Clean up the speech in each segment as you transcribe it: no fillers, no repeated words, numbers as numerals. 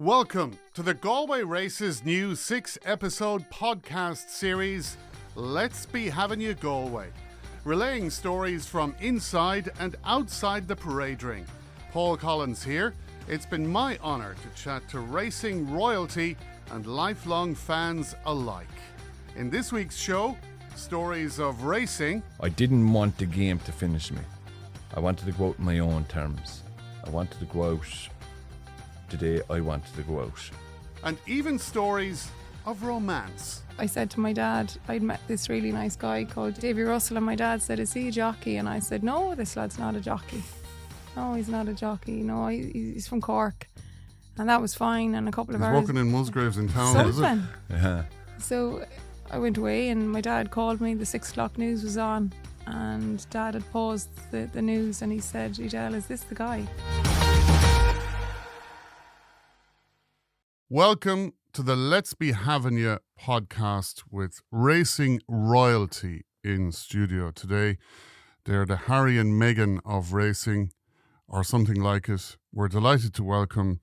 Welcome to the Galway Races new 6-episode podcast series, Let's Be Having You Galway, relaying stories from inside and outside the parade ring. Paul Collins here. It's been my honour to chat to racing royalty and lifelong fans alike. In this week's show, stories of racing. I didn't want the game to finish me. I wanted to go out on my own terms. I wanted to go out the day I wanted to go out. And even stories of romance. I said to my dad, I'd met this really nice guy called Davy Russell, and my dad said, is he a jockey? And I said, no, this lad's not a jockey. No, he's not a jockey. No, he's from Cork. And that was fine. And a couple of He's hours. working in Musgraves in town, is it? Yeah. So I went away and my dad called me. The 6 o'clock news was on. And Dad had paused the news and he said, Edelle, is this the guy? Welcome to the Let's Be Having You podcast with racing royalty in studio today. They're the Harry and Meghan of racing, or something like it. We're delighted to welcome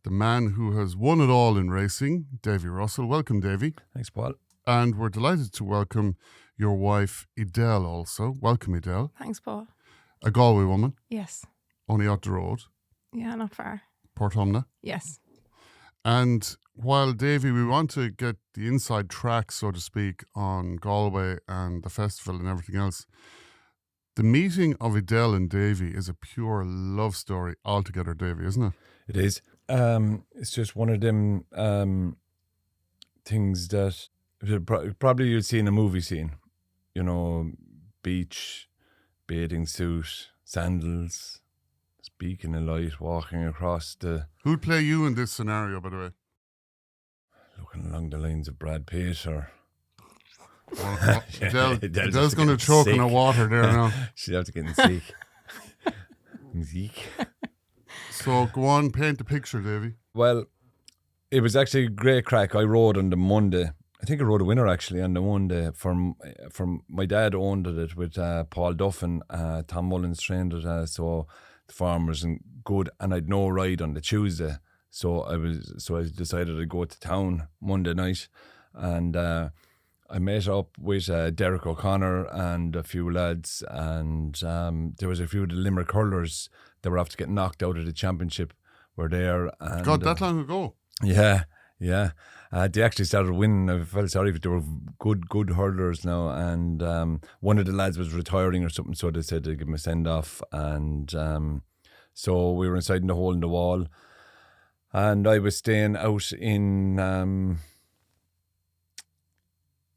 the man who has won it all in racing, Davy Russell. Welcome, Davy. Thanks, Paul. And we're delighted to welcome your wife, Edelle, also. Welcome, Edelle. Thanks, Paul. A Galway woman, Yes. only up the road, Yeah, not far. Portumna. Yes. And while, Davy, we want to get the inside track, so to speak, on Galway and the festival and everything else, the meeting of Edelle and Davy is a pure love story altogether, Davy, isn't it? It is. It's just one of them things that probably you'd see in a movie scene. You know, beach, bathing suit, sandals, speaking a light, walking across the... Who'd play you in this scenario, by the way? Looking along the lines of Brad Pitt or... Edelle's going to choke on the water there now. She'd have to get in sick. Zeke. So go on, paint the picture, Davy. Well, it was actually a great crack. I rode on the Monday. I think I rode a winner actually on the Monday. From my dad owned it with Paul Duffin. Tom Mullins trained it, so the farm wasn't good, and I'd no ride on the Tuesday. So I decided to go to town Monday night, and I met up with Derek O'Connor and a few lads, and there was a few of the Limerick hurlers that were after getting knocked out of the championship were there. And, God, that long ago? Yeah. They actually started winning. I felt sorry if they were good hurlers now, and one of the lads was retiring or something, so they said they'd give him a send-off, and so we were inside in the hole in the wall, and I was staying out in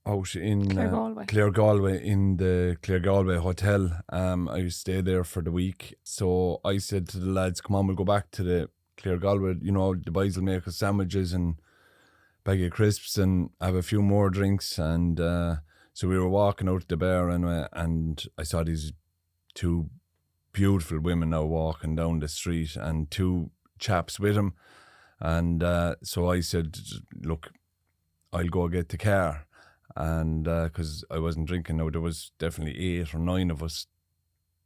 Clare Galway in the Clare Galway hotel. I stayed there for the week, so I said to the lads, come on, we'll go back to the Clare Galway, you know, the boys will make us sandwiches and bag of crisps and have a few more drinks, and so we were walking out the bar and I saw these 2 beautiful women now walking down the street and 2 chaps with them, and so I said, look, I'll go get the car, and because I wasn't drinking now, there was definitely 8 or 9 of us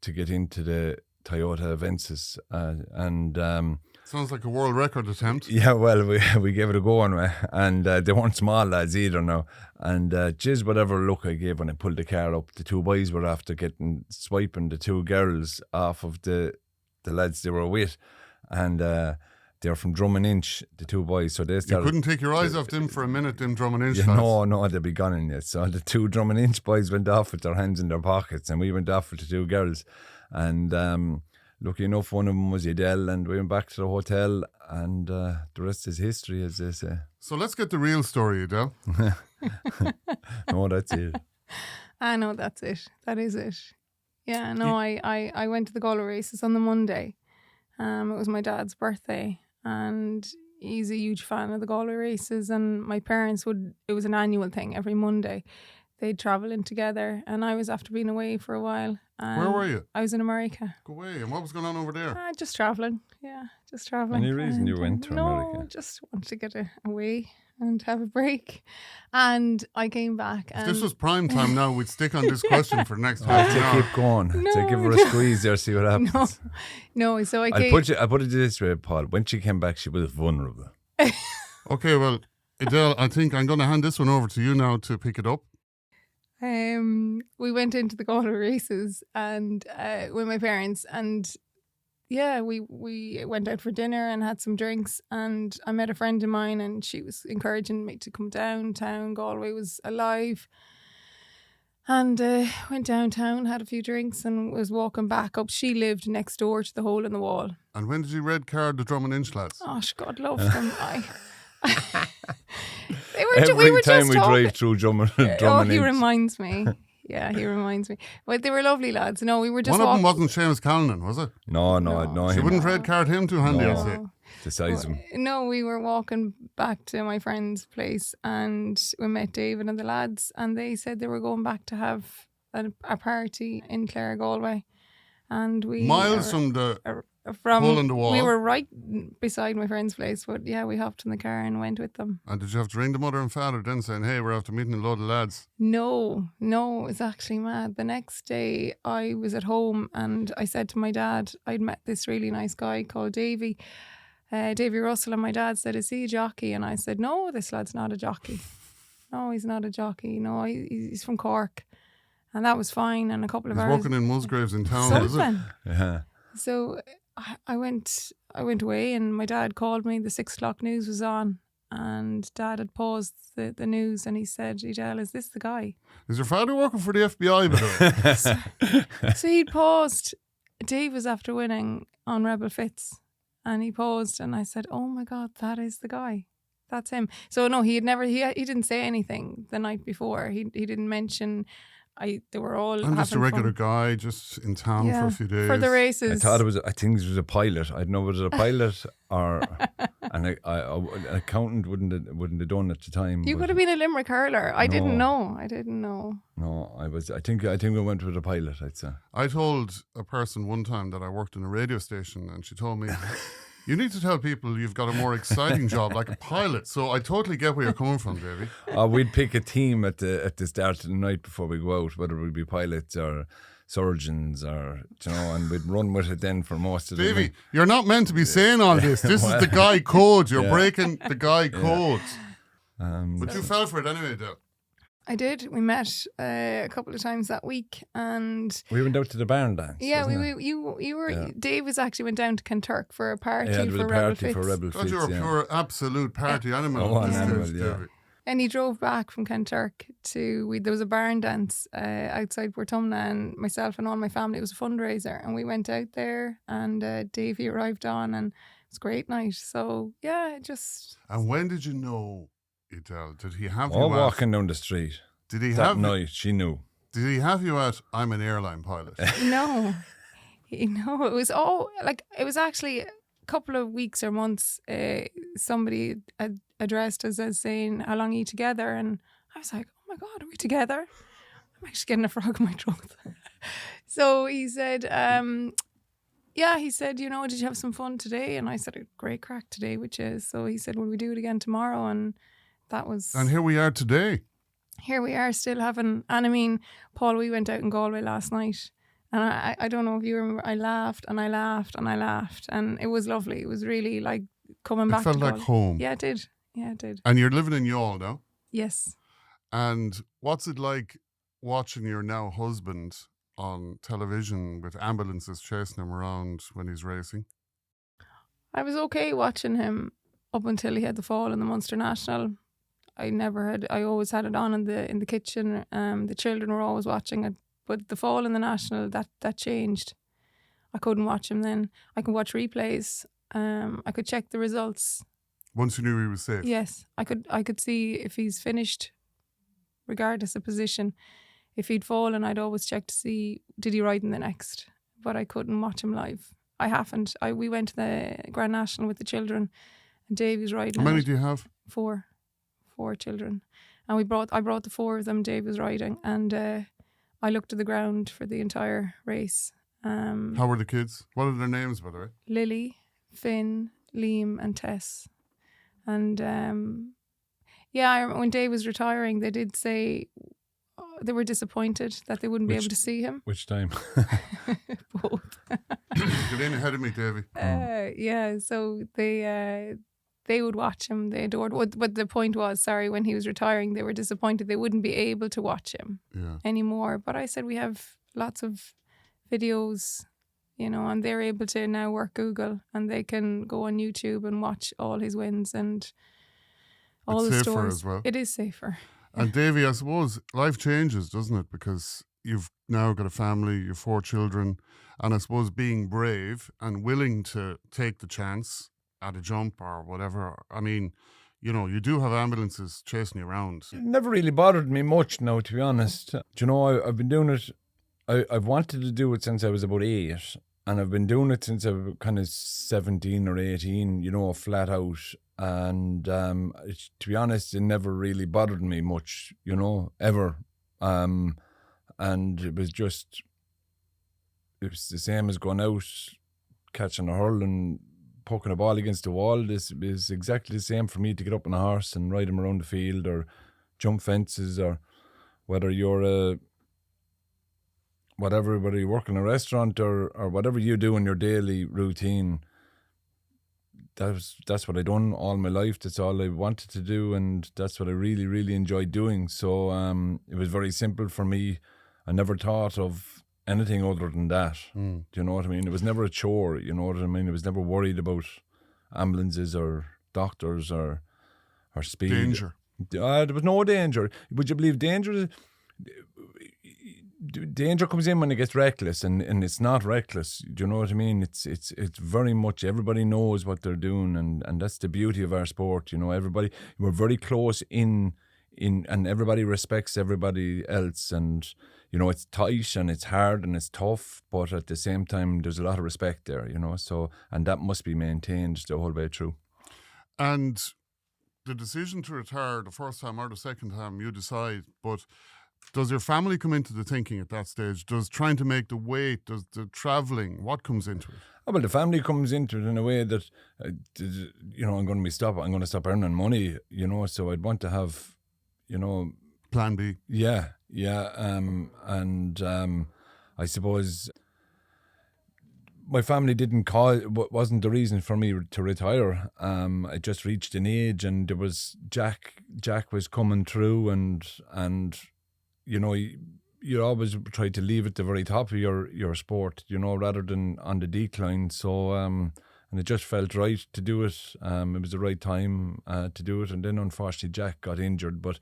to get into the Toyota Avensis, and sounds like a world record attempt. yeah, well, we gave it a go anyway, and they weren't small lads either now, and jizz whatever look I gave when I pulled the car up, the 2 boys were after swiping the 2 girls off of the lads they were with, and they're from Drummond-Inch, the 2 boys, so they started... You couldn't take your eyes off them for a minute, them Drummond-Inch yeah, fellas. No, they'd be gone in yet. So the 2 Drummond-Inch boys went off with their hands in their pockets, and we went off with the 2 girls, and lucky enough, one of them was Edelle, and we went back to the hotel, and the rest is history, as they say. So let's get the real story, Edelle. No, that's it. I know, that's it. That is it. Yeah, no, I went to the Galway Races on the Monday. It was my dad's birthday, and he's a huge fan of the Galway Races, and my parents it was an annual thing every Monday. They'd travel in together, and I was after being away for a while. Where were you? I was in America. Go away. And what was going on over there? Just travelling. Yeah, just travelling. Any reason you went to America? No, just wanted to get away and have a break. And I came back. If this was prime time now, we'd stick on this question for the next half an hour. Keep going. No, give her a squeeze there, see what happens. No, so I I'll put it this way, Paul. When she came back, she was vulnerable. Okay, well, Edelle, I think I'm going to hand this one over to you now to pick it up. We went into the Galway Races and with my parents, and yeah, we went out for dinner and had some drinks, and I met a friend of mine and she was encouraging me to come downtown. Galway was alive. And went downtown, had a few drinks and was walking back up. She lived next door to the hole in the wall. And when did you red card the Drum and Inch lads? Oh, God love them. Every time we drive through Drum and he Inch. reminds me. Yeah, he reminds me. But they were lovely lads. No, we were just One of them wasn't Seamus Callanan, was it? No. She wouldn't red card him too handy, I'd say. The size of him. No, we were walking back to my friend's place and we met David and the lads, and they said they were going back to have a party in Clare, Galway. And we miles from the hole in the wall. We were right beside my friend's place, but yeah, we hopped in the car and went with them. And did you have to ring the mother and father then saying, hey, we're after meeting a load of lads? No, it's actually mad. The next day I was at home and I said to my dad, I'd met this really nice guy called Davy Russell, and my dad said, is he a jockey? And I said, no, this lad's not a jockey. No, he's not a jockey. No, he's from Cork. And that was fine. And a couple of hours. He's working in Musgraves in town, is it? Yeah. So I went away and my dad called me. The 6 o'clock news was on and Dad had paused the news and he said, Edelle, is this the guy? Is your father working for the FBI, by the way? So he'd paused. Dave was after winning on Rebel Fitz. And he paused and I said, oh my God, that is the guy. That's him. So no, he didn't say anything the night before. He didn't mention, they were all I'm just a regular fun. Guy just in town for a few days. For the races. I think it was a pilot. I don't know whether it was a pilot or an accountant wouldn't have done at the time. You could have been a Limerick hurler. I didn't know. No, I think we went with a pilot, I'd say. I told a person one time that I worked in a radio station and she told me, you need to tell people you've got a more exciting job like a pilot. So I totally get where you're coming from, Davy. We'd pick a team at the start of the night before we go out, whether we'd be pilots or surgeons or, and we'd run with it then for most of the Davy, night. you're not meant to be saying all this. This is the Guy code. You're breaking the Guy codes. But you fell for it anyway, Dale. I did. We met a couple of times that week, and we went out to the barn dance. Yeah, you were. Yeah. Dave went down to Kenturk for a party for Rebel Fitz. God, you're a pure absolute party animal. And he drove back from Kenturk to. There was a barn dance outside Portumna, and myself and all my family. It was a fundraiser, and we went out there, and Davey arrived on, and it was a great night. So yeah, just. And when did you know? Edelle, did he have you walking down the street? Did he that night? She knew. Did he have you at? I'm an airline pilot. No, it was it was actually a couple of weeks or months. Somebody addressed us as saying, "How long are you together?" And I was like, "Oh my God, are we together?" I'm actually getting a frog in my throat. So he said, yeah, he said, did you have some fun today? And I said, a great crack today, which is. So he said, will we do it again tomorrow? And that was. And here we are today. Here we are still having. And I mean, Paul, we went out in Galway last night. And I don't know if you remember, I laughed and I laughed and I laughed. And it was lovely. It was really like coming back. It felt like home. Yeah, it did. Yeah, it did. And you're living in Youghal now? Yes. And what's it like watching your now husband on television with ambulances chasing him around when he's racing? I was okay watching him up until he had the fall in the Munster National. I always had it on in the kitchen. The children were always watching it. But the fall in the National, that changed. I couldn't watch him then. I could watch replays. I could check the results. Once you knew he was safe? Yes. I could see if he's finished, regardless of position. If he'd fallen, I'd always check to see, did he ride in the next? But I couldn't watch him live. I haven't. We went to the Grand National with the children and Davey's riding. How many do you have? 4 children. And I brought the 4 of them, Dave was riding, and I looked at the ground for the entire race. How were the kids? What are their names, by the way? Lily, Finn, Liam and Tess. And when Dave was retiring, they did say they were disappointed that they wouldn't be able to see him. Which time? Both. Get in ahead of me, Davy. Yeah, so they they would watch him. They adored. But the point was, sorry, when he was retiring, they were disappointed they wouldn't be able to watch him anymore. But I said we have lots of videos, you know, and they're able to now work Google, and they can go on YouTube and watch all his wins and all it's the safer stories. as well. It is safer. And Davy, I suppose life changes, doesn't it? Because you've now got a family, you've 4 children, and I suppose being brave and willing to take the chance at a jump or whatever. I mean, you know, you do have ambulances chasing you around. It never really bothered me much now, to be honest. Do you know, I've been doing it, I've wanted to do it since I was about 8, and I've been doing it since I was kind of 17 or 18, you know, flat out. And to be honest, it never really bothered me much, you know, ever. And it was the same as going out, catching a hurl and poking a ball against the wall. This is exactly the same for me to get up on a horse and ride him around the field or jump fences, or whether you're whether you work in a restaurant or whatever you do in your daily routine. That's what I done all my life. That's all I wanted to do, and that's what I really, really enjoyed doing. So it was very simple for me. I never thought of anything other than that. Do you know what I mean? It was never a chore, you know what I mean? I was never worried about ambulances or doctors or speed. Danger. There was no danger. Would you believe danger comes in when it gets reckless, and it's not reckless. Do you know what I mean? It's very much, everybody knows what they're doing, and that's the beauty of our sport. You know, we're very close in and everybody respects everybody else, and you know, it's tight and it's hard and it's tough, but at the same time there's a lot of respect there, you know, so, and that must be maintained the whole way through. And the decision to retire the first time or the second time, you decide, but does your family come into the thinking at that stage? Does trying to make the weight, does the travelling, what comes into it? Oh, well, the family comes into it in a way that, you know, I'm going to stop earning money, you know, so I'd want to have, you know... Plan B. Yeah. I suppose my family wasn't the reason for me to retire. I just reached an age, and there was Jack was coming through, and you know, you always try to leave at the very top of your sport, you know, rather than on the decline. So and it just felt right to do it. It was the right time to do it. And then unfortunately Jack got injured, but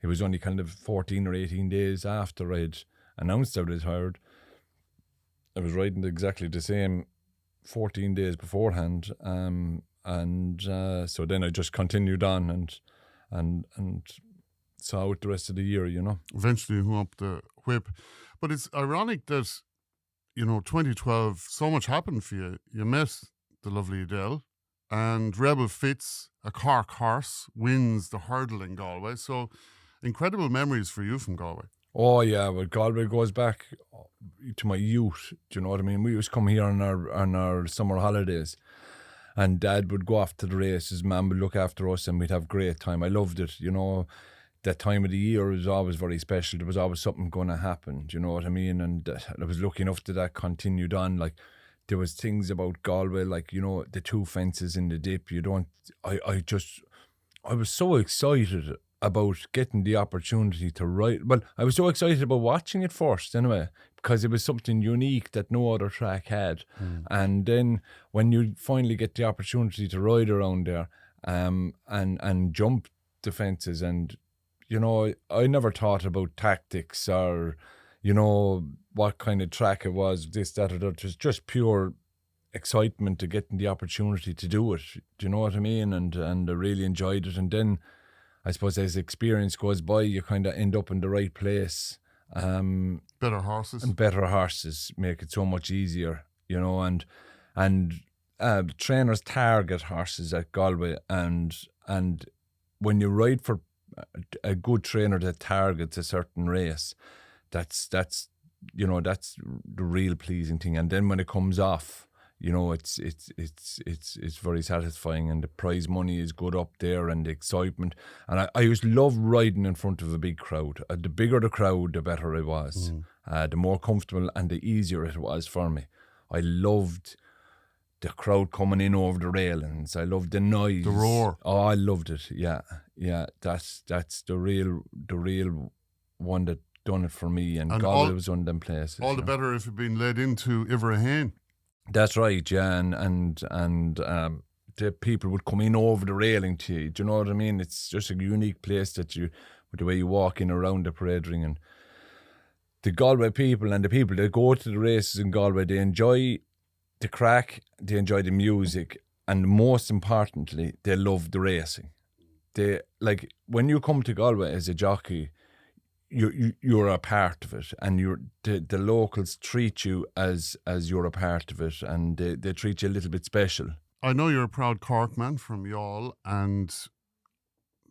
it was only kind of 14 or 18 days after I'd announced I retired. I was riding exactly the same 14 days beforehand. So then I just continued on and saw out the rest of the year, you know. Eventually you hung up the whip. But it's ironic that, you know, 2012, so much happened for you. You met the lovely Edelle, and Rebel Fitz, a Cork horse, wins the hurdle in Galway. So incredible memories for you from Galway. Oh yeah, well, Galway goes back to my youth. Do you know what I mean? We used to come here on our summer holidays, and Dad would go off to the races. Mum would look after us, and we'd have great time. I loved it. You know, that time of the year was always very special. There was always something going to happen. Do you know what I mean? And I was lucky enough that continued on. Like, there was things about Galway, like, you know, the 2 fences in the dip. I was so excited about getting the opportunity to ride. Well, I was so excited about watching it first anyway, because it was something unique that no other track had. And then when you finally get the opportunity to ride around there and jump the fences, and you know, I never thought about tactics or, you know, what kind of track it was, this, that, or that. It was just pure excitement to getting the opportunity to do it. Do you know what I mean? And I really enjoyed it. And then I suppose as experience goes by, you kind of end up in the right place. Better horses. And better horses make it so much easier, you know, and trainers target horses at Galway, and when you ride for a good trainer that targets a certain race, that's you know, that's the real pleasing thing. And then when it comes off, you know, it's very satisfying, and the prize money is good up there, and the excitement. And I used to love riding in front of a big crowd. The bigger the crowd, the better it was. The more comfortable and the easier it was for me. I loved the crowd coming in over the railings. I loved the noise, The roar. Oh, I loved it. Yeah. That's the real one that done it for me. And Galway was one of them places. All the better if you've been led into Iverahane. That's right, yeah, and the people would come in over the railing to you. Do you know what I mean? It's just a unique place that with the way you walk in around the parade ring, and the Galway people and the people that go to the races in Galway, they enjoy the crack, they enjoy the music, and most importantly, they love the racing. They like when you come to Galway as a jockey, you're a part of it, and the locals treat you as you're a part of it, and they treat you a little bit special. I know you're a proud Cork man from Youghal, and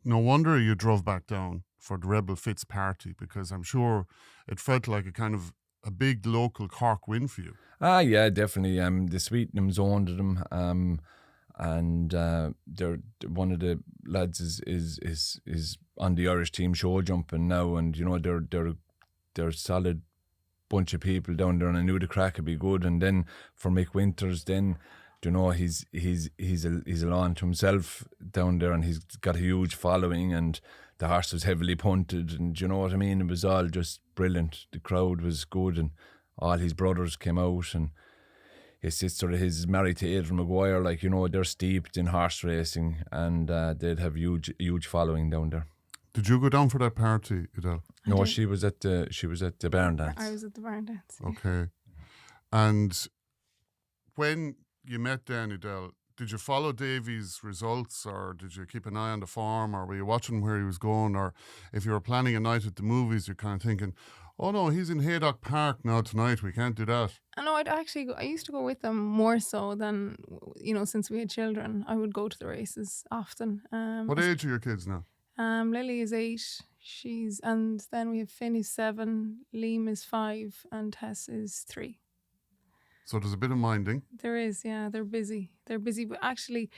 no wonder you drove back down for the Rebel Fitz party, because I'm sure it felt like a big local Cork win for you. Ah, yeah, definitely. The Sweetenhams owned them, and they're one of the lads is on the Irish team show jumping now, and you know they're a solid bunch of people down there, and I knew the crack would be good. And then for Mick Winters, then you know he's a law unto himself down there, and he's got a huge following, and the horse was heavily punted, and you know what I mean. It was all just brilliant. The crowd was good, and all his brothers came out, and his sister is married to Adrian Maguire. Like, you know, they're steeped in horse racing, and they'd have huge following down there. Did you go down for that party, Edelle? No, she was at the barn dance. I was at the barn dance. Yeah. Okay. And when you met Dan, Edelle, did you follow Davy's results, or did you keep an eye on the form, or were you watching where he was going? Or if you were planning a night at the movies, you're kind of thinking, oh no, he's in Haydock Park now tonight, we can't do that. I know, I used to go with them more so than, you know, since we had children. I would go to the races often. What age are your kids now? Lily is 8, and then we have Finn is 7, Liam is 5, and Tess is 3. So there's a bit of minding. There is, yeah. They're busy, but actually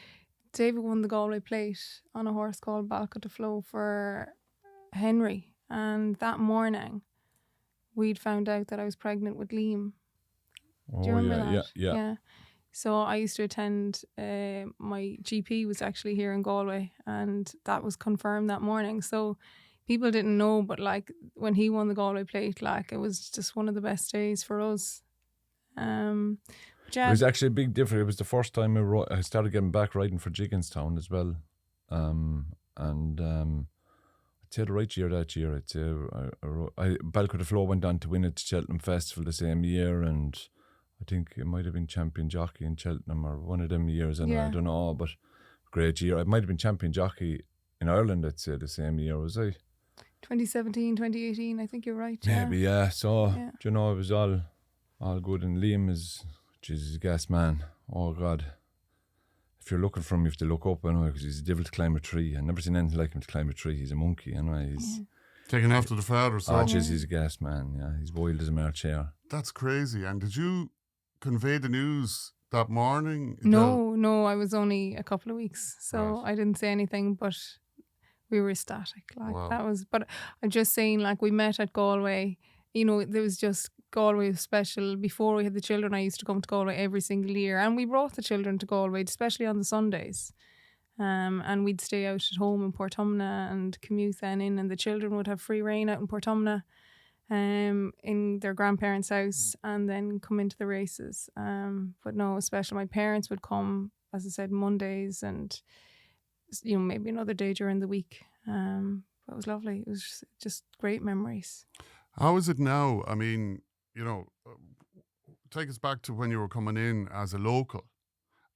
David won the Galway Plate on a horse called Balca de Flo for Henry, and that morning we'd found out that I was pregnant with Liam. Do you remember that? Yeah. So I used to attend, my GP was actually here in Galway, and that was confirmed that morning. So people didn't know, but like when he won the Galway Plate, like it was just one of the best days for us. It was actually a big difference. It was the first time I started getting back riding for Jigginstown as well. I'd say the right year that year. I'd say Balca de Flo went on to win at the Cheltenham Festival the same year, and I think it might have been champion jockey in Cheltenham or one of them years, and I don't know, but great year. I might have been champion jockey in Ireland, I'd say, the same year, was I? 2017, 2018, I think you're right. Maybe, yeah. So, you know, it was all good, and Liam is, Jesus, a gas man. Oh, God. If you're looking for him, you have to look up, anyway, because he's a devil to climb a tree. I've never seen anything like him to climb a tree. He's a monkey, anyway. He's taken after the father. So. Oh, jeez, he's a gas man, yeah. He's wild as a March hare. That's crazy. And did you convey the news that morning? No, I was only a couple of weeks, so right. I didn't say anything, but we were ecstatic. Like wow. That was, but I'm just saying, like, we met at Galway. You know, there was just Galway was special. Before we had the children, I used to come to Galway every single year, and we brought the children to Galway, especially on the Sundays. And we'd stay out at home in Portumna and commute then in, and the children would have free rein out in Portumna, in their grandparents' house, and then come into the races. But no, especially my parents would come, as I said, Mondays, and you know, maybe another day during the week. But it was lovely. It was just great memories. How is it now? I mean, you know, take us back to when you were coming in as a local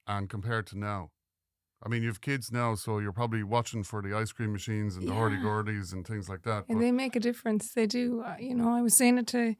and compared to now. I mean, you have kids now, so you're probably watching for the ice cream machines and the hurdy-gurdies and things like that. And they make a difference. They do. You know, I was saying it to...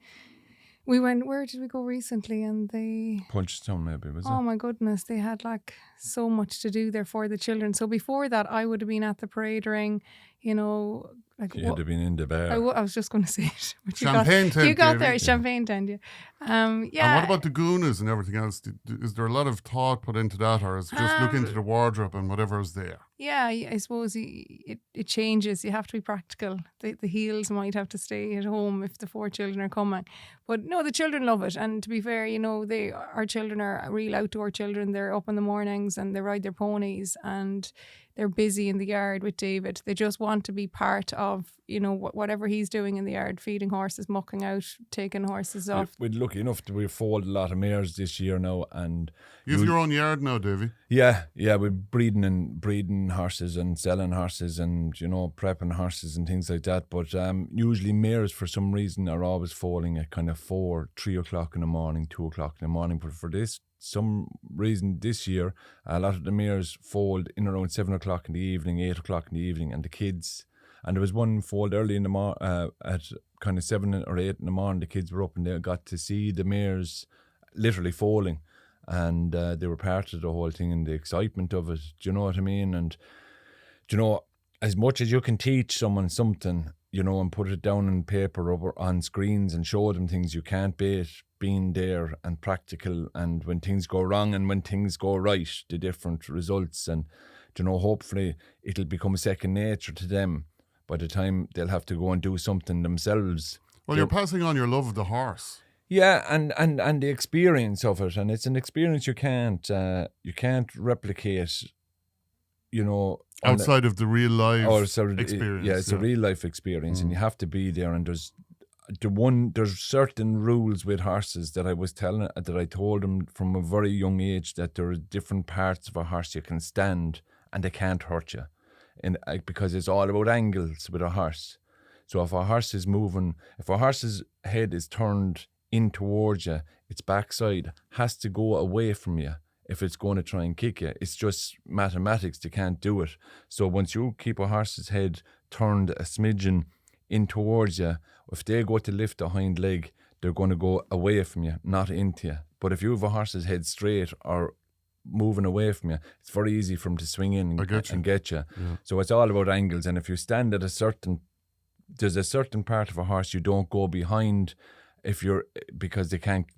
where did we go recently? And they... Punchestown maybe, was it? Oh my goodness, they had like so much to do there for the children. So before that, I would have been at the parade ring, you know... Like, you'd have been in the bar. I was just going to say it. But champagne tent. You got there, champagne tent, yeah. And what about the goonas and everything else? Is there a lot of thought put into that, or is it just look into the wardrobe and whatever's there? Yeah, I suppose it changes. You have to be practical. The heels might have to stay at home if the 4 children are coming. But no, the children love it. And to be fair, our children are real outdoor children. They're up in the mornings and they ride their ponies and they're busy in the yard with David. They just want to be part of, whatever he's doing in the yard, feeding horses, mucking out, taking horses off. We're lucky enough to we foaled a lot of mares this year now, and you have your own yard now, Davy. Yeah, we're breeding horses and selling horses and prepping horses and things like that. But usually mares for some reason are always foaling at kind of 3 o'clock in the morning, 2 o'clock in the morning. But for some reason this year, a lot of the mares foaled in around 7 o'clock in the evening, 8 o'clock in the evening, and the kids. And there was one foaled early in the morning at kind of 7 or 8 in the morning. The kids were up and they got to see the mares literally foaling. And they were part of the whole thing and the excitement of it. Do you know what I mean? And, as much as you can teach someone something, and put it down on paper or on screens and show them things, you can't beat being there and practical. And when things go wrong and when things go right, the different results. And, hopefully it'll become second nature to them by the time they'll have to go and do something themselves. Well, you're passing on your love of the horse. Yeah, and the experience of it, and it's an experience you can't replicate, outside of the real life experience. It's a real life experience, and you have to be there. And there's certain rules with horses that I told them from a very young age, that there are different parts of a horse you can stand and they can't hurt you, because it's all about angles with a horse. So if a horse's head is turned in towards you, its backside has to go away from you if it's going to try and kick you. It's just mathematics, they can't do it. So once you keep a horse's head turned a smidgen in towards you, if they go to lift a hind leg, they're going to go away from you, not into you. But if you have a horse's head straight or moving away from you, it's very easy for them to swing in and get you. Yeah. So it's all about angles. And if you stand at there's a certain part of a horse you don't go behind because they can't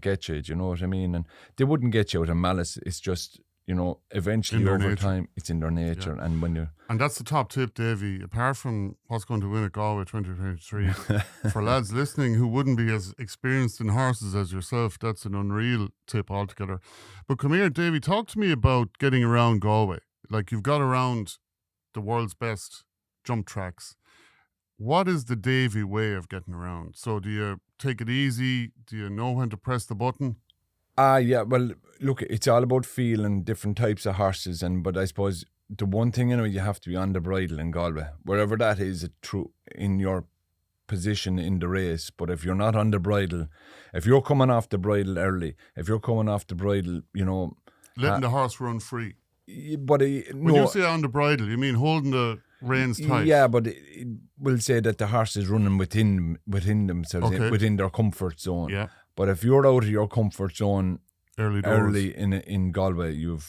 get you. Do you know what I mean? And they wouldn't get you out of malice. It's just, eventually over time, it's in their nature. Yeah. And that's the top tip, Davy, apart from what's going to win at Galway 2023. For lads listening who wouldn't be as experienced in horses as yourself, that's an unreal tip altogether. But come here, Davy, talk to me about getting around Galway. Like, you've got around the world's best jump tracks. What is the Davy way of getting around? So do you take it easy? Do you know when to press the button? Yeah, well, look, it's all about feeling different types of horses. But I suppose the one thing, you have to be on the bridle in Galway, wherever that is in your position in the race. But if you're not on the bridle, if you're coming off the bridle early, letting the horse run free. But when you say on the bridle, you mean holding the reins tight? Yeah, but we'll say that the horse is running within themselves, within their comfort zone. Yeah. But if you're out of your comfort zone early in Galway, you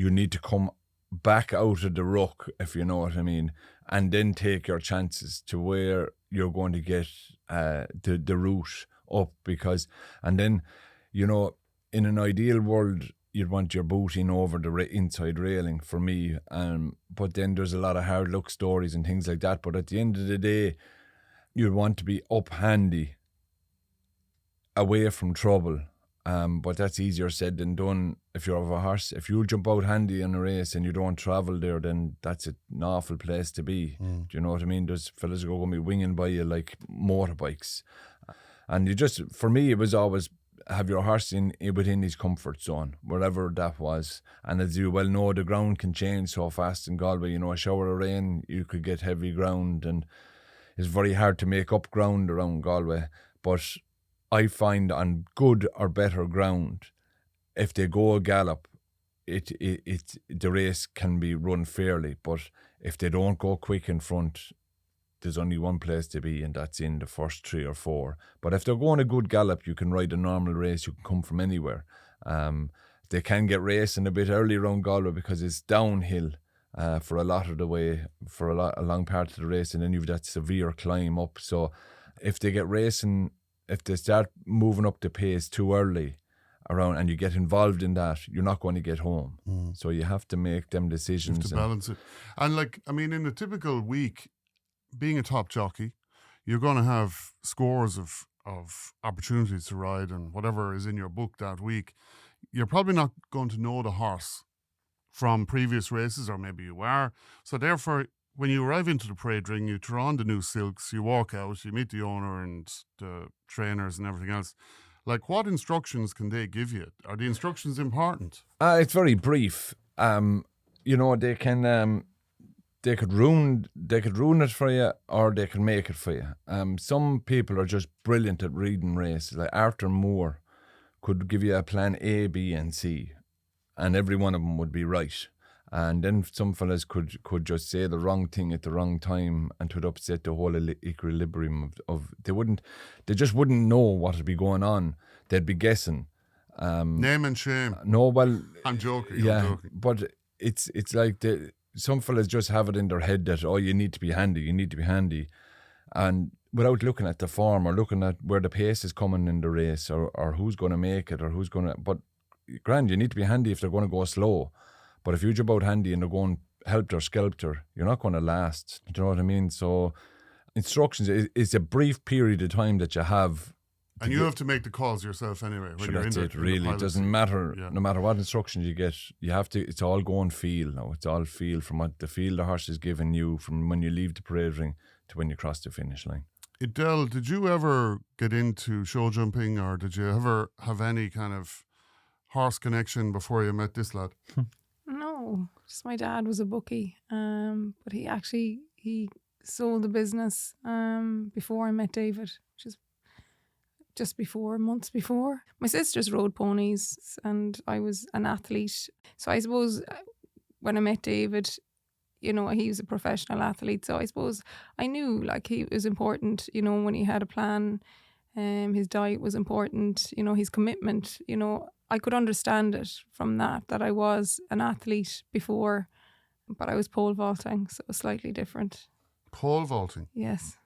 need to come back out of the ruck, if you know what I mean, and then take your chances to where you're going to get the route up, and then in an ideal world, you'd want your boot in over the inside railing for me. But then there's a lot of hard luck stories and things like that. But at the end of the day, you'd want to be up handy, away from trouble. But that's easier said than done. If you have a horse, if you jump out handy in a race and you don't travel there, then that's an awful place to be. Do you know what I mean? There's fellas who are going to be winging by you like motorbikes. And for me, it was always have your horse within his comfort zone, wherever that was. And as you well know, the ground can change so fast in Galway. A shower of rain, you could get heavy ground, and it's very hard to make up ground around Galway. But I find on good or better ground, if they go a gallop, the race can be run fairly. But if they don't go quick in front, there's only one place to be, and that's in the first 3 or 4. But if they're going a good gallop, you can ride a normal race. You can come from anywhere. They can get racing a bit early around Galway because it's downhill for a lot of the way, for a long part of the race, and then you've that severe climb up. So if they get racing, if they start moving up the pace too early, around and you get involved in that, you're not going to get home. So you have to make them decisions. You have to balance it. And like, I mean, in a typical week, being a top jockey, you're going to have scores of opportunities to ride and whatever is in your book that week. You're probably not going to know the horse from previous races, or maybe you are. So therefore, when you arrive into the parade ring, you throw on the new silks, you walk out, you meet the owner and the trainers and everything else. Like, what instructions can they give you? Are the instructions important? It's very brief. You know, they could ruin it for you, or they can make it for you. Some people are just brilliant at reading races. Like Arthur Moore could give you a plan A, B, and C, and every one of them would be right. And then some fellas could just say the wrong thing at the wrong time, and it would upset the whole equilibrium of they just wouldn't know what would be going on. They'd be guessing. Name and shame. No, well, I'm joking. Yeah, I'm joking. but it's like some fellas just have it in their head that, oh, you need to be handy, and without looking at the form or looking at where the pace is coming in the race, or who's going to make it, or who's going to. But grand, you need to be handy if they're going to go slow. But if you jump out handy and they're going helter-skelter, you're not going to last. Do you know what I mean? So instructions is a brief period of time that you have. And you have to make the calls yourself anyway. When you're That's in it, really. It doesn't matter. Yeah. No matter what instructions you get, you have to. It's all go and feel now. It's all feel from what the feel the horse is giving you from when you leave the parade ring to when you cross the finish line. Edelle, did you ever get into show jumping, or did you ever have any kind of horse connection before you met this lad? No, just my dad was a bookie, but he sold the business before I met David, which is just months before. My sisters rode ponies and I was an athlete. So I suppose when I met David, you know, he was a professional athlete. So I suppose I knew like he was important, you know, when he had a plan. His diet was important, you know, his commitment, you know. I could understand it from that I was an athlete before, but I was pole vaulting, so it was slightly different. Pole vaulting? Yes.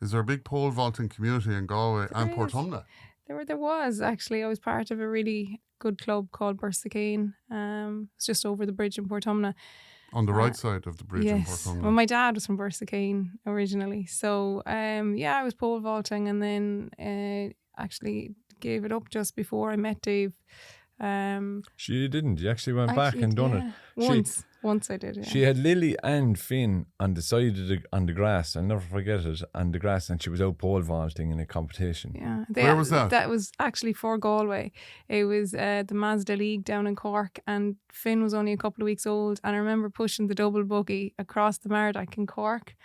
Is there a big pole vaulting community in Galway and Portumna? There was, actually. I was part of a really good club called Bursacane. It's just over the bridge in Portumna. On the right side of the bridge in Yes. Portumna. Well, my dad was from Bursacane originally. So, I was pole vaulting and then actually gave it up just before I met Dave. She didn't. You actually went back and done it. Once I did. Yeah. She had Lily and Finn on the side of on the grass. I'll never forget it, on the grass, and she was out pole vaulting in a competition. Yeah. Where was that? That was actually for Galway. It was the Mazda League down in Cork, and Finn was only a couple of weeks old, and I remember pushing the double buggy across the Mardyke in Cork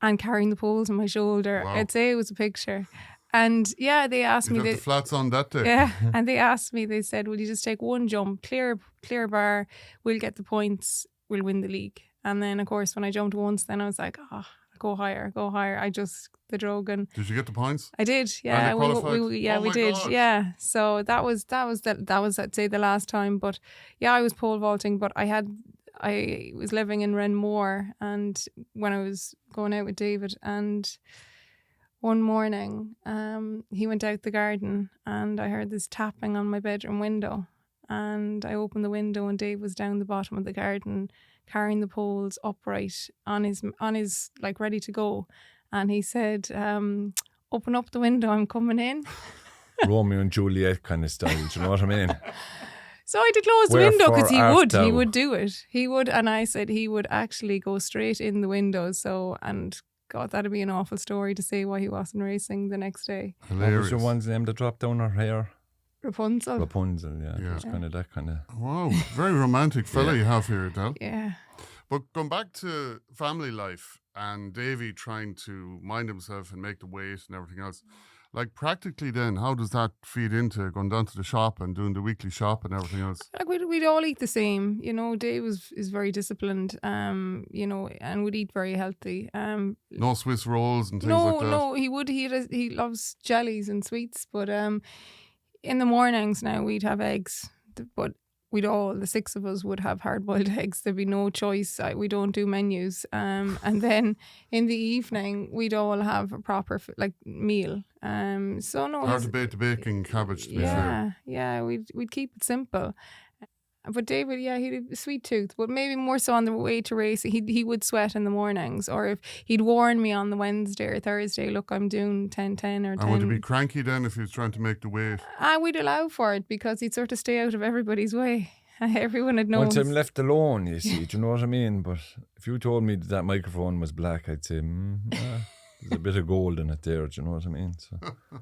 and carrying the poles on my shoulder. Wow. I'd say it was a picture. And yeah, they asked me. The flats on that day. Yeah, and they asked me. They said, "Will you just take one jump, clear bar? We'll get the points. We'll win the league." And then, of course, when I jumped once, then I was like, go higher." I just the drug and. Did you get the points? I did. Yeah, we did. God. Yeah, so that was I'd say the last time. But yeah, I was pole vaulting, but I was living in Renmore, and when I was going out with David and. One morning, he went out the garden and I heard this tapping on my bedroom window, and I opened the window and Dave was down the bottom of the garden carrying the poles upright on his like ready to go, and he said, "Open up the window, I'm coming in." Romeo and Juliet kind of style, do you know what I mean? So I did close the window because he would do it. He would, and I said he would actually go straight in the window. So, and God, that'd be an awful story to say why he wasn't racing the next day. Hilarious. What was your one's name that dropped down her hair? Rapunzel, yeah. It's kind of that kind of. Wow, very romantic fella you have here, Edelle. Yeah. But going back to family life and Davy trying to mind himself and make the weight and everything else, like practically then, how does that feed into going down to the shop and doing the weekly shop and everything else? Like we'd all eat the same, you know. Dave is very disciplined, you know, and would eat very healthy. No Swiss rolls and things like that? No, he would. He loves jellies and sweets, but in the mornings now we'd have eggs. But the 6 of us would have hard-boiled eggs. There'd be no choice. We don't do menus. And then in the evening, we'd all have a proper meal. So no, hard to bake the bacon cabbage, to be fair. Yeah, we'd keep it simple. But David, yeah, he had a sweet tooth, but maybe more so on the way to racing. He would sweat in the mornings, or if he'd warn me on the Wednesday or Thursday, look, I'm doing 10:10 or 10. And would he be cranky then if he was trying to make the weight? We'd allow for it because he'd sort of stay out of everybody's way. Everyone had known. Once I'm left alone, you see, do you know what I mean? But if you told me that microphone was black, I'd say, there's a bit of gold in it there, do you know what I mean? So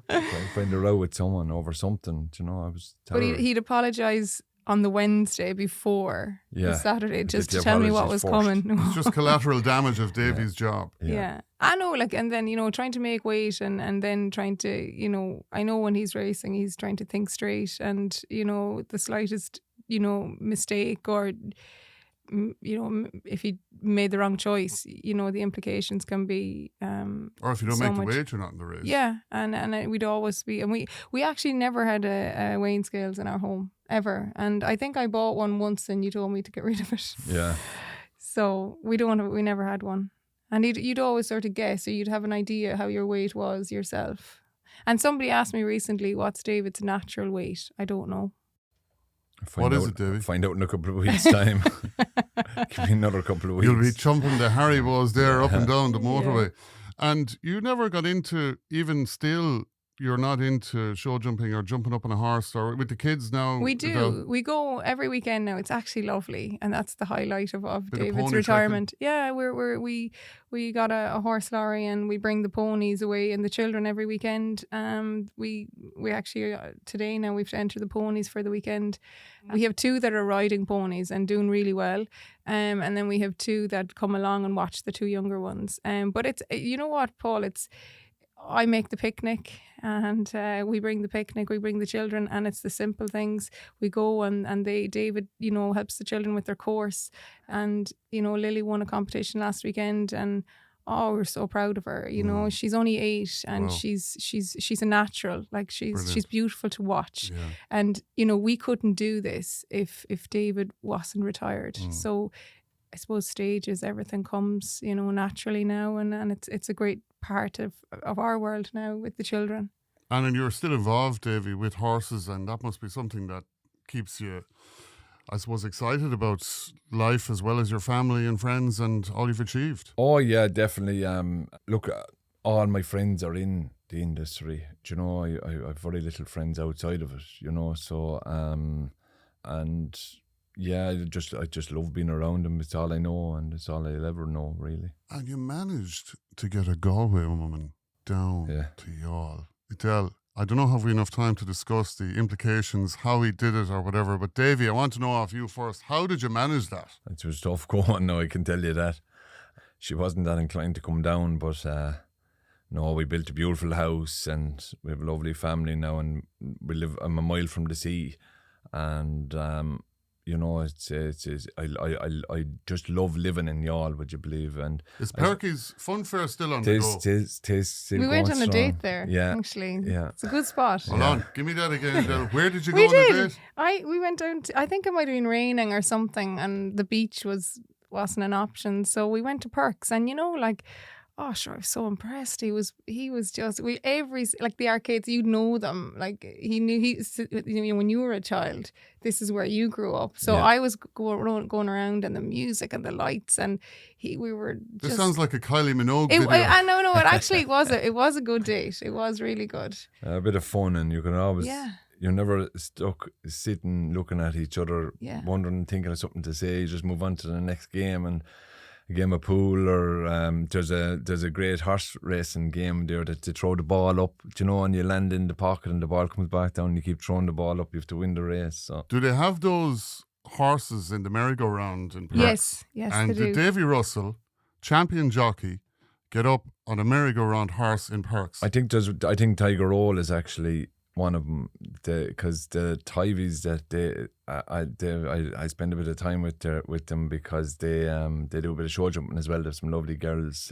trying to find a row with someone over something, do you know, I was terrible. But he'd apologise on the Wednesday before the Saturday just to tell me what was coming. It's just collateral damage of Davy's job. Yeah. I know, and then, trying to make weight and then trying to, I know when he's racing, he's trying to think straight and, the slightest, mistake or, if he made the wrong choice, the implications can be or if you don't make the weight, you're not in the race. Yeah, and we'd always be, and we actually never had a weighing scales in our home ever, and I think I bought one once and you told me to get rid of it. Yeah. So we never had one, and you'd always sort of guess, or you'd have an idea how your weight was yourself. And somebody asked me recently, what's David's natural weight? I don't know. What is it, Davy? Find out in a couple of weeks' time. Give me another couple of weeks. You'll be chumping the Haribos there up and down the motorway. And you never got into, even still, you're not into show jumping or jumping up on a horse or with the kids now? We do. We go every weekend now. It's actually lovely, and that's the highlight of David's retirement. Trekking. Yeah, we got a horse lorry and we bring the ponies away and the children every weekend. We actually today now we've to enter the ponies for the weekend. We have 2 that are riding ponies and doing really well, and then we have 2 that come along and watch the 2 younger ones. But it's, you know what, Paul, I make the picnic and we bring the picnic, we bring the children, and it's the simple things. We go and David, helps the children with their course, and Lily won a competition last weekend, and we're so proud of her. She's only 8 and wow. she's a natural. Like she's beautiful to watch. Yeah. And we couldn't do this if David wasn't retired. So I suppose stages, everything comes, naturally now, and it's a great part of our world now with the children. And you're still involved, Davy, with horses, and that must be something that keeps you, I suppose, excited about life as well as your family and friends and all you've achieved. Oh yeah, definitely. Look, all my friends are in the industry. Do you know, I have very little friends outside of it. So and. Yeah, I just love being around them. It's all I know, and it's all I'll ever know, really. And you managed to get a Galway woman down to Youghal. Edelle, I don't know if we have enough time to discuss the implications, how he did it or whatever, but Davy, I want to know off you first. How did you manage that? It was tough going, no, I can tell you that. She wasn't that inclined to come down, but no, we built a beautiful house and we have a lovely family now, and I'm a mile from the sea, and I just love living in Youghal, would you believe? And is Perky's Fun Fair still on the go? We went on a date there, actually. Yeah. It's a good spot. Hold on, give me that again, Edelle. Where did you go on a date? We went down I think it might have been raining or something, and the beach wasn't an option. So we went to Perks, and oh, sure, I was so impressed. He was just, the arcades, you'd know them. Like, he knew, when you were a child, this is where you grew up. So I was going around, and the music and the lights, and we were just... This sounds like a Kylie Minogue video. I know, it actually it was a good date. It was really good. A bit of fun, and you can always... You're never stuck sitting, looking at each other, wondering, thinking of something to say. You just move on to the next game, and a game of pool, or there's a great horse racing game there that they throw the ball up, and you land in the pocket and the ball comes back down, and you keep throwing the ball up, you have to win the race. So. Do they have those horses in the merry-go-round in Perks? Yes, and they do. Did Davy Russell, champion jockey, get up on a merry-go-round horse in Perks? I think Tiger Roll is actually one of them, because the Tivies that I spend a bit of time with them, because they do a bit of show jumping as well. There's some lovely girls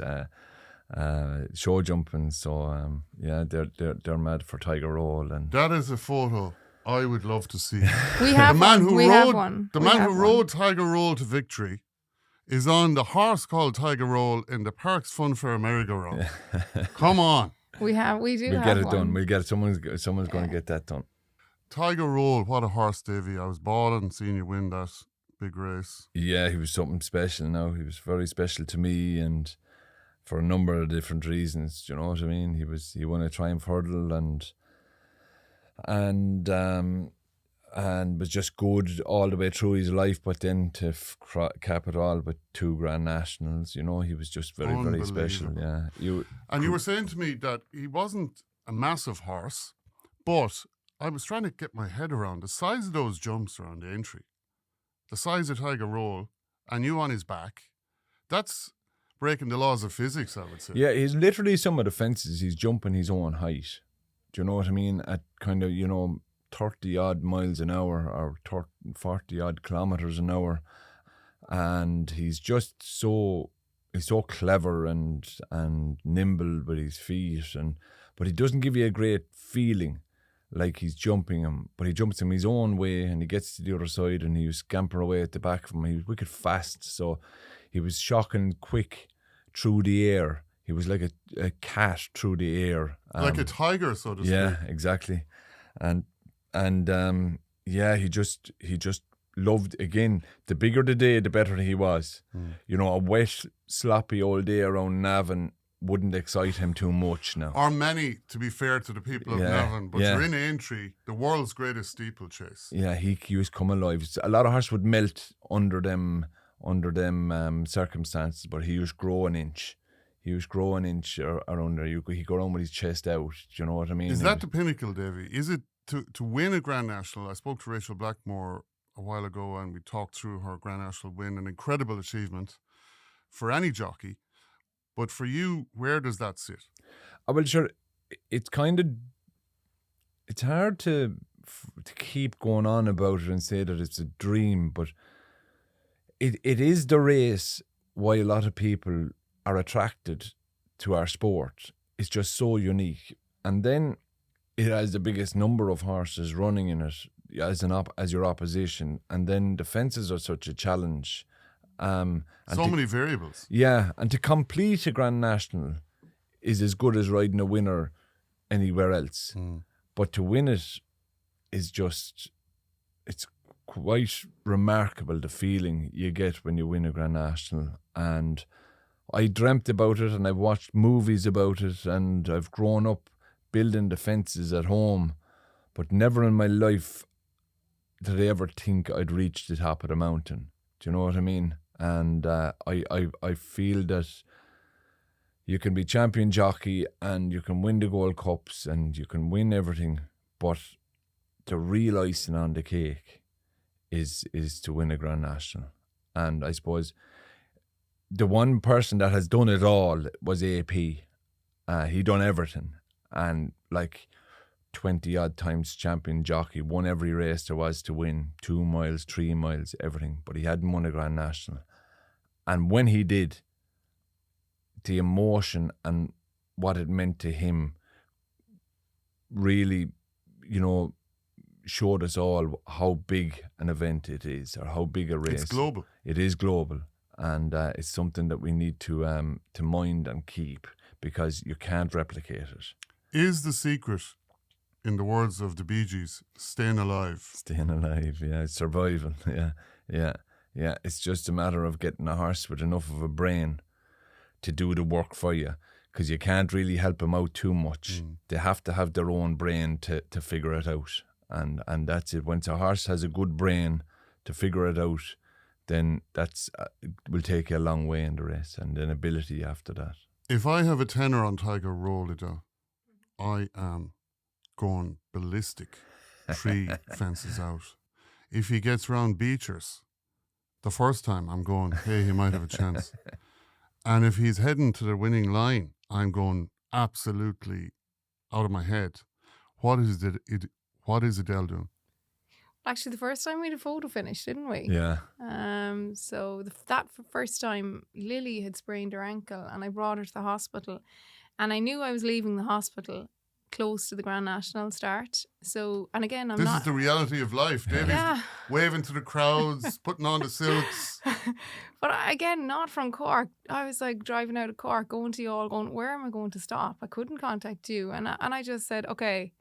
show jumping, so they're mad for Tiger Roll. And that is a photo I would love to see. We have one. The man who rode Tiger Roll to victory is on the horse called Tiger Roll in the Parks Fun Fair merry-go-round. Come on. We do we'll get it done. We'll get it. Someone's going to get that done. Tiger Roll, what a horse, Davy. I was balling seeing you win that big race. Yeah, he was something special now. He was very special to me, and for a number of different reasons. Do you know what I mean? He won a Triumph Hurdle and was just good all the way through his life, but then to cap it all with 2 Grand Nationals, you know, he was just very, very special. Yeah. You were saying to me that he wasn't a massive horse, but I was trying to get my head around the size of those jumps around the entry, the size of Tiger Roll, and you on his back. That's breaking the laws of physics, I would say. Yeah, he's literally some of the fences, he's jumping his own height. Do you know what I mean? At kind of, 30 odd miles an hour or 40 odd kilometers an hour. And he's just so clever and nimble with his feet, but he doesn't give you a great feeling like he's jumping him, but he jumps him his own way and he gets to the other side and he was scamper away at the back of him. He was wicked fast, so he was shocking quick through the air. He was like a cat through the air. Like a tiger, so to speak. Yeah, exactly. And he just loved, again, the bigger the day, the better he was. A wet, sloppy old day around Navan wouldn't excite him too much now. Or many, to be fair to the people of Navan, but you're in Aintree, the world's greatest steeplechase. Yeah, he was come alive. A lot of horses would melt under them circumstances, but he was growing inch. He was growing inch around there. He'd go around with his chest out. Do you know what I mean? Is that the pinnacle, Davy? Is it to win a Grand National? I spoke to Rachel Blackmore a while ago and we talked through her Grand National win, an incredible achievement for any jockey. But for you, where does that sit? Well, sure, it's hard to keep going on about it and say that it's a dream, but it is the race why a lot of people are attracted to our sport. It's just so unique. And then it has the biggest number of horses running in it as your opposition. And then the fences are such a challenge. Many variables. Yeah, and to complete a Grand National is as good as riding a winner anywhere else. But to win it is just, it's quite remarkable, the feeling you get when you win a Grand National. And I dreamt about it and I've watched movies about it and I've grown up building the fences at home, but never in my life did I ever think I'd reach the top of the mountain. Do you know what I mean? And I feel that you can be champion jockey and you can win the Gold Cups and you can win everything, but the real icing on the cake is to win a Grand National. And I suppose the one person that has done it all was AP. He done everything, and 20 odd times champion jockey, won every race there was to win, 2 miles, 3 miles, everything, but he hadn't won a Grand National. And when he did, the emotion and what it meant to him really, showed us all how big an event it is, or how big a race. It's global. It is global, and it's something that we need to mind and keep, because you can't replicate it. Is the secret, in the words of the Bee Gees, staying alive? Staying alive, yeah. Survival, yeah. It's just a matter of getting a horse with enough of a brain to do the work for you, because you can't really help them out too much. They have to have their own brain to figure it out. And that's it. Once a horse has a good brain to figure it out, then that's will take you a long way in the race, and then ability after that. If I have a tenner on Tiger Roll, Edelle, I am going ballistic 3 fences out. If he gets round Beechers the first time, I'm going, hey, he might have a chance. And if he's heading to the winning line, I'm going absolutely out of my head. What is Edelle doing? Actually, the first time we had a photo finish, didn't we? Yeah. So that first time, Lily had sprained her ankle and I brought her to the hospital. And I knew I was leaving the hospital close to the Grand National start. So, and again, This is the reality of life. Davy's waving to the crowds, putting on the silks. But again, not from Cork. I was like driving out of Cork, going to you all, going, where am I going to stop? I couldn't contact you. And I just said, okay.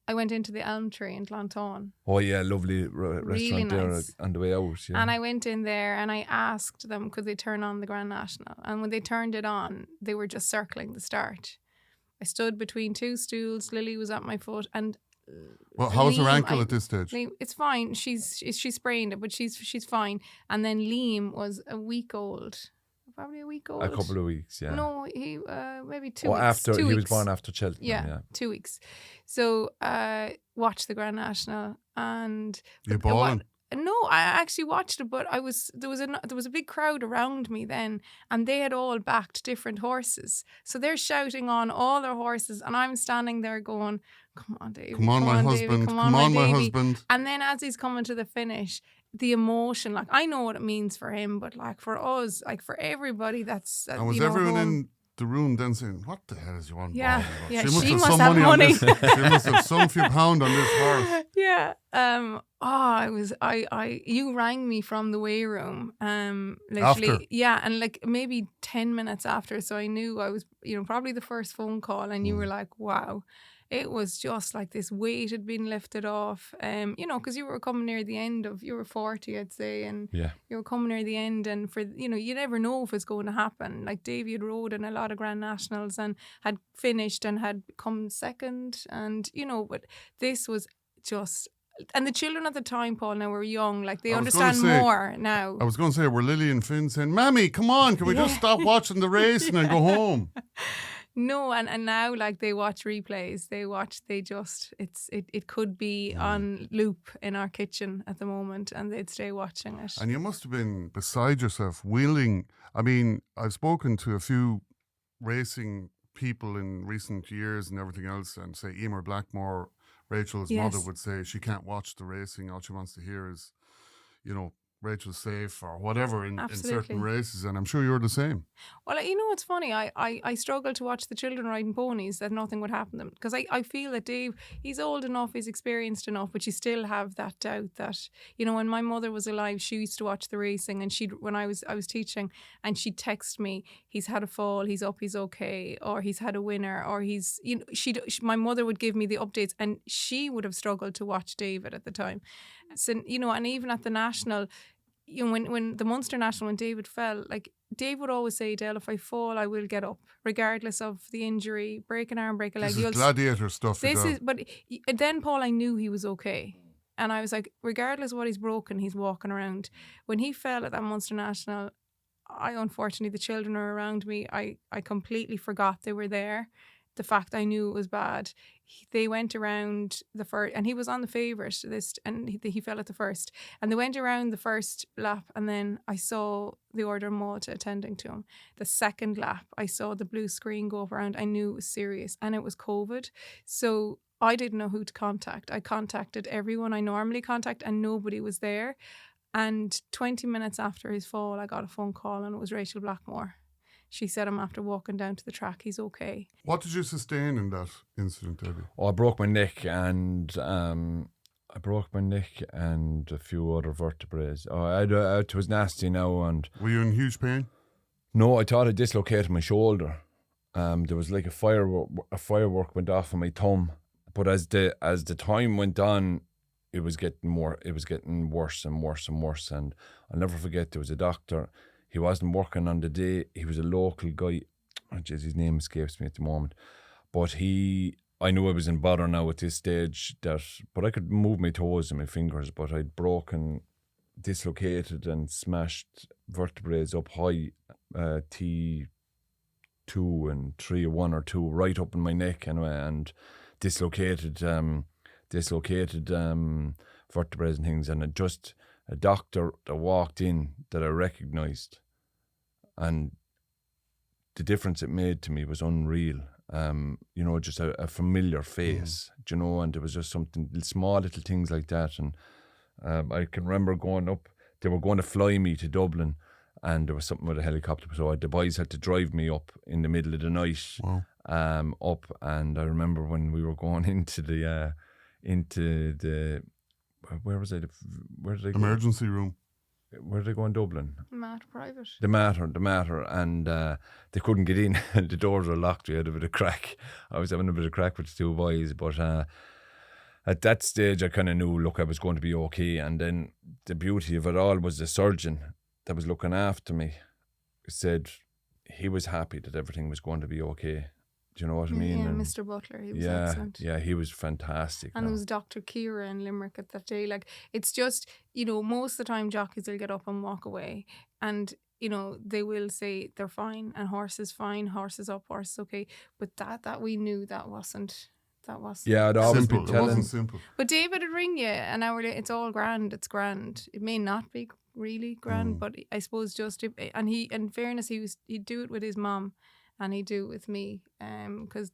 I went into the Elm Tree in Clontarf. Oh yeah, lovely restaurant really nice. There on the way out. Yeah. And I went in there and I asked them, could they turn on the Grand National? And when they turned it on, they were just circling the start. I stood between two stools. Lily was at my foot, and well, how's her ankle at this stage? Liam, it's fine. She sprained it, but she's fine. And then Liam was a week old. Probably a week old. A couple of weeks, yeah. No, he maybe 2 weeks. After 2 weeks. He was born after Cheltenham. Yeah, 2 weeks. So watched the Grand National, and you balling? No, I actually watched it, but there was a big crowd around me then, and they had all backed different horses. So they're shouting on all their horses, and I'm standing there going, "Come on, Davey! Come on, my husband! Come on, my husband!" And then as he's coming to the finish, the emotion, like I know what it means for him, but like for us, like for everybody, that's and was everyone in the room then saying, "What the hell is you on?" Yeah, yeah. She must have money. On this. She must have some few pound on this horse. Yeah. You rang me from the weigh room. Literally. After? Yeah, and like maybe 10 minutes after, so I knew I was, probably the first phone call, and you were like, "Wow." It was just like this weight had been lifted off, because you were coming near the end of, you were 40, I'd say, and you were coming near the end, and for, you never know if it's going to happen. Like Davy had rode in a lot of Grand Nationals and had finished and had come second, and, but this was just, and the children at the time, Paul, now were young, like they understand more now. I was going to say, were Lily and Finn saying, "Mammy, come on, can we just stop watching the racing and go home?" No, and now like they watch replays. It could be on loop in our kitchen at the moment, and they'd stay watching it. And you must have been beside yourself, wheeling. I mean, I've spoken to a few racing people in recent years and everything else, and say Emer Blackmore, Rachel's mother, would say she can't watch the racing. All she wants to hear is, Rachel's safe or whatever in certain races, and I'm sure you're the same. Well, what's funny, I struggle to watch the children riding ponies that nothing would happen to them, because I feel that Dave, he's old enough, he's experienced enough, but you still have that doubt that, when my mother was alive, she used to watch the racing, and when I was teaching, and she'd text me, "He's had a fall, he's up, he's okay," or "He's had a winner," or he's, my mother would give me the updates, and she would have struggled to watch David at the time. So, and even at the national, when the Munster National, when David fell, like Dave would always say, "Edelle, if I fall, I will get up, regardless of the injury, break an arm, break a leg." This is gladiator stuff. But then, Paul, I knew he was okay, and I was like, regardless of what he's broken, he's walking around. When he fell at that Munster National, unfortunately, the children were around me. I completely forgot they were there. The fact I knew it was bad. They went around the first, and he was on the favourite, and he fell at the first. And they went around the first lap, and then I saw the Order of Malta attending to him. The second lap, I saw the blue screen go up around. I knew it was serious, and it was COVID. So I didn't know who to contact. I contacted everyone I normally contact, and nobody was there. And 20 minutes after his fall, I got a phone call, and it was Rachel Blackmore. She said, "I'm after walking down to the track, he's okay." What did you sustain in that incident, Davy? I broke my neck and a few other vertebrae. It was nasty now. And were you in huge pain? No, I thought I dislocated my shoulder. There was like a firework went off on my thumb. But as the time went on, it was getting worse and worse and worse. And I'll never forget, there was a doctor. He wasn't working on the day. He was a local guy. Oh, geez, his name escapes me at the moment. But I knew I was in bother now at this stage. But I could move my toes and my fingers. But I'd broken, dislocated and smashed vertebrae up high, T2 and 3, 1 or 2, right up in my neck anyway, and dislocated vertebrae and things. And a doctor that walked in that I recognised, and the difference it made to me was unreal. Just a familiar face, and there was just something, small little things like that. And I can remember going up, they were going to fly me to Dublin, and there was something with a helicopter, so the boys had to drive me up in the middle of the night. Wow. up, and I remember when we were going into the where was it? Where did they go? Emergency room. Where did they go in Dublin? Matt private. The Matter, and they couldn't get in. The doors were locked. We had a bit of crack. I was having a bit of crack with the two boys, but at that stage I kind of knew, look, I was going to be okay. And then the beauty of it all was the surgeon that was looking after me said he was happy that everything was going to be okay. Do you know what I mean? Yeah, And Mr. Butler, he was excellent. Yeah, he was fantastic. And there was Dr. Kira in Limerick at that day. Like, it's just, most of the time jockeys will get up and walk away, and they will say they're fine, and horses fine, horses up, horses okay. But that we knew that wasn't. Yeah, I'd always simple. been telling. It wasn't simple. But David would ring you an hour later. It's all grand. It's grand. It may not be really grand, but I suppose just and in fairness, he'd do it with his mum. And he'd do it with me, and his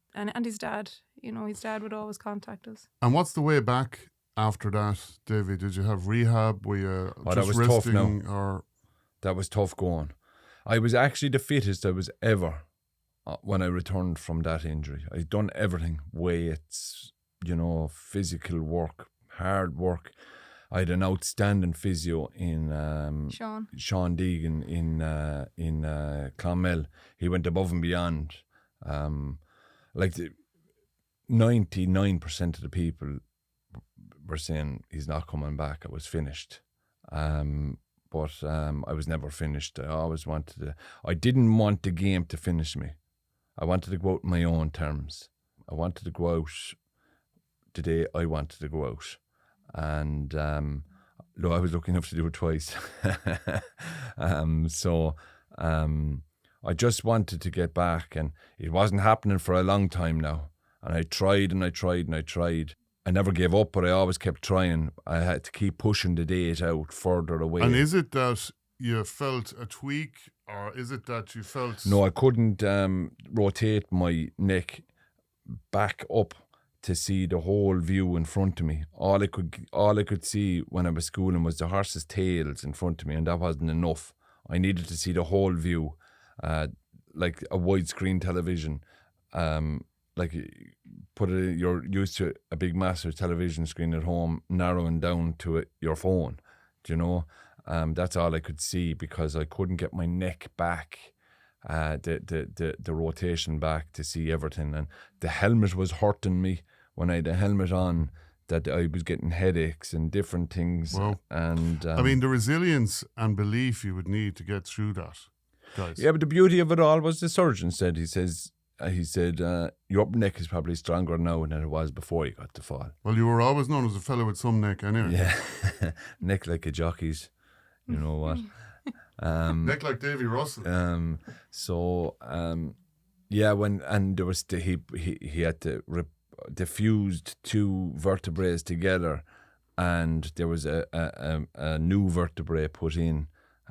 dad. His dad would always contact us. And what's the way back after that, Davy? Did you have rehab? Were you just that was resting? tough now. Or That was tough going. I was actually the fittest I was ever when I returned from that injury. I'd done everything: weights, physical work, hard work. I had an outstanding physio in Sean Deegan in Clonmel. He went above and beyond. 99% of the people were saying he's not coming back. I was finished. But I was never finished. I always wanted I didn't want the game to finish me. I wanted to go out on my own terms. I wanted to go out the day I wanted to go out. And I was lucky enough to do it twice. I just wanted to get back, and it wasn't happening for a long time now. And I tried and I tried and I tried. I never gave up, but I always kept trying. I had to keep pushing the date out further away. And is it that you felt a tweak, or is it that you felt... No, I couldn't rotate my neck back up to see the whole view in front of me. All I could see when I was schooling was the horses' tails in front of me, and that wasn't enough. I needed to see the whole view, like a widescreen television. You're used to a big massive television screen at home, narrowing down to your phone. Do you know? That's all I could see, because I couldn't get my neck back. The rotation back to see everything, and the helmet was hurting me when I had the helmet on, that I was getting headaches and different things. Wow. And the resilience and belief you would need to get through that, guys. Yeah, but the beauty of it all was the surgeon said, he said your neck is probably stronger now than it was before you got the fall. Well, you were always known as a fellow with some neck anyway. Yeah, neck like a jockey's, you know what. Neck like Davy Russell. When there was he had to diffused two vertebrae together, and there was a new vertebrae put in.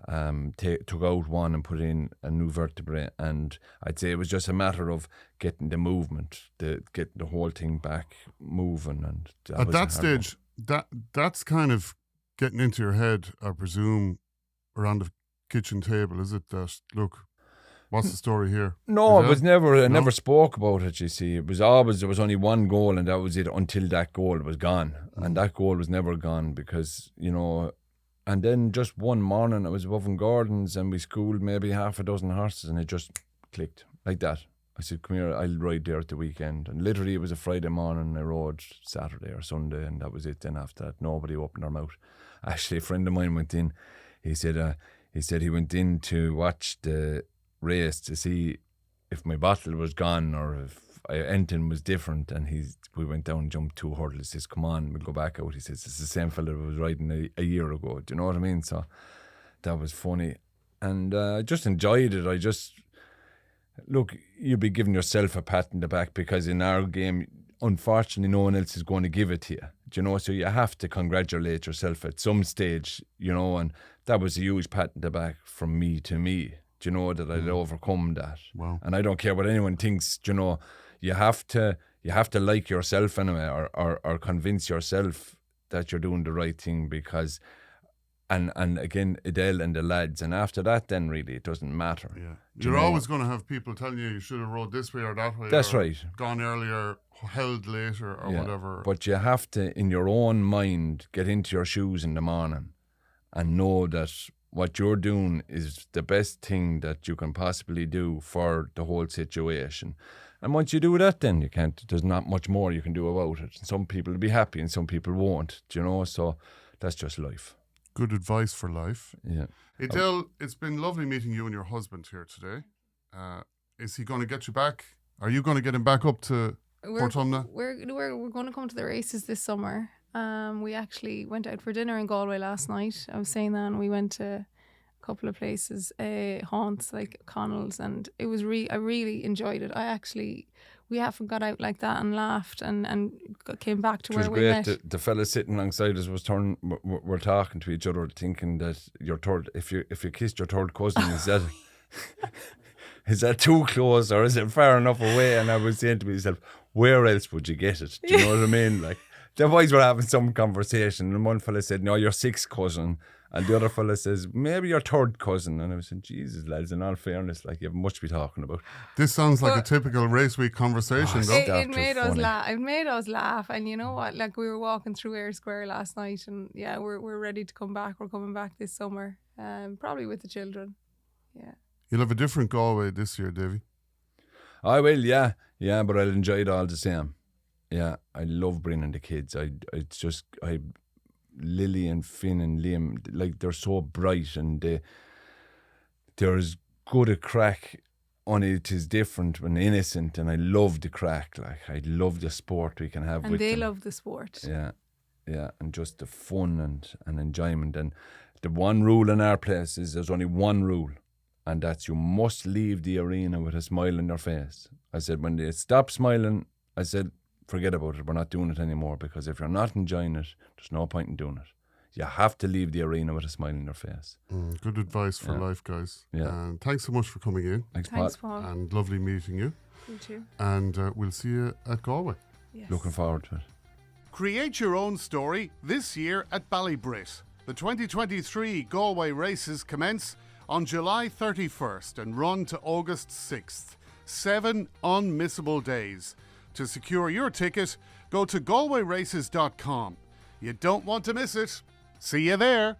Took out one and put in a new vertebrae, and I'd say it was just a matter of getting the movement, getting the whole thing back moving. And at that stage, that's kind of getting into your head, I presume, around the kitchen table. Is it that, look, what's the story here? No, it was never. I never spoke about it. You see, it was always, there was only one goal, and that was it until that goal was gone, and that goal was never gone, because And then just one morning, I was above in Gordon's, and we schooled maybe half a dozen horses, and it just clicked like that. I said, come here, I'll ride there at the weekend. And literally, it was a Friday morning, I rode Saturday or Sunday, and that was it. Then after that, nobody opened their mouth. Actually, a friend of mine went in. He said he went in to watch the race to see if my bottle was gone or if anything was different, and we went down and jumped 2 hurdles. He says, come on, we'll go back out. He says, it's the same fella that was riding a year ago. Do you know what I mean? So that was funny, and I just enjoyed it. Look, you'll be giving yourself a pat in the back, because in our game, unfortunately, no one else is going to give it to you. Do you know? So you have to congratulate yourself at some stage, and that was a huge pat in the back from me to me. Do you know, that I'd overcome that? Wow. And I don't care what anyone thinks. Do you know, you have to like yourself anyway, or convince yourself that you're doing the right thing, because and again, Edelle and the lads. And after that, then really it doesn't matter. Yeah. Do you You're know? always going to have people telling you should have rode this way or that way. That's or right. Gone earlier, held later, or whatever. But you have to, in your own mind, get into your shoes in the morning and know that what you're doing is the best thing that you can possibly do for the whole situation. And once you do that, then there's not much more you can do about it. Some people will be happy and some people won't, do you know? So that's just life. Good advice for life. Yeah. Edelle, it's been lovely meeting you and your husband here today. Is he going to get you back? Are you going to get him back up to Portumna? We're going to come to the races this summer. We actually went out for dinner in Galway last night. I was saying that, and we went to a couple of places, haunts like Connell's, and it was I really enjoyed it. We haven't got out like that and laughed and came back to where we met. The fella sitting alongside us was we're talking to each other, thinking that your third, if you kissed your third cousin, is that too close or is it far enough away? And I was saying to myself, where else would you get it? Do you know what I mean? Like, the boys were having some conversation, and one fella said, "No, your sixth cousin," and the other fella says, "Maybe your third cousin." And I was saying, "Jesus, lads, in all fairness, like, you have much to be talking about." This sounds like a typical race week conversation, though. It made us laugh. It made us laugh, and you know what? Like, we were walking through Ayr Square last night, and yeah, we're ready to come back. We're coming back this summer, probably with the children. Yeah. You'll have a different Galway this year, Davy. I will, yeah, but I'll enjoy it all the same. Yeah, I love bringing the kids. Lily and Finn and Liam, like, they're so bright and they're as good a crack on it. It is different and innocent, and I love the crack. Like, I love the sport we can have with them. And they love the sport. Yeah, and just the fun and enjoyment. And the one rule in our place is there's only one rule, and that's you must leave the arena with a smile on your face. I said, when they stop smiling, I said, forget about it. We're not doing it anymore, because if you're not enjoying it, there's no point in doing it. You have to leave the arena with a smile on your face. Good advice for life, guys. Yeah. And thanks so much for coming in. Thanks, Paul. And lovely meeting you. You too. And we'll see you at Galway. Yes. Looking forward to it. Create your own story this year at Ballybrit. The 2023 Galway Races commence on July 31st and run to August 6th. 7 unmissable days. To secure your ticket, go to galwayraces.com. You don't want to miss it. See you there.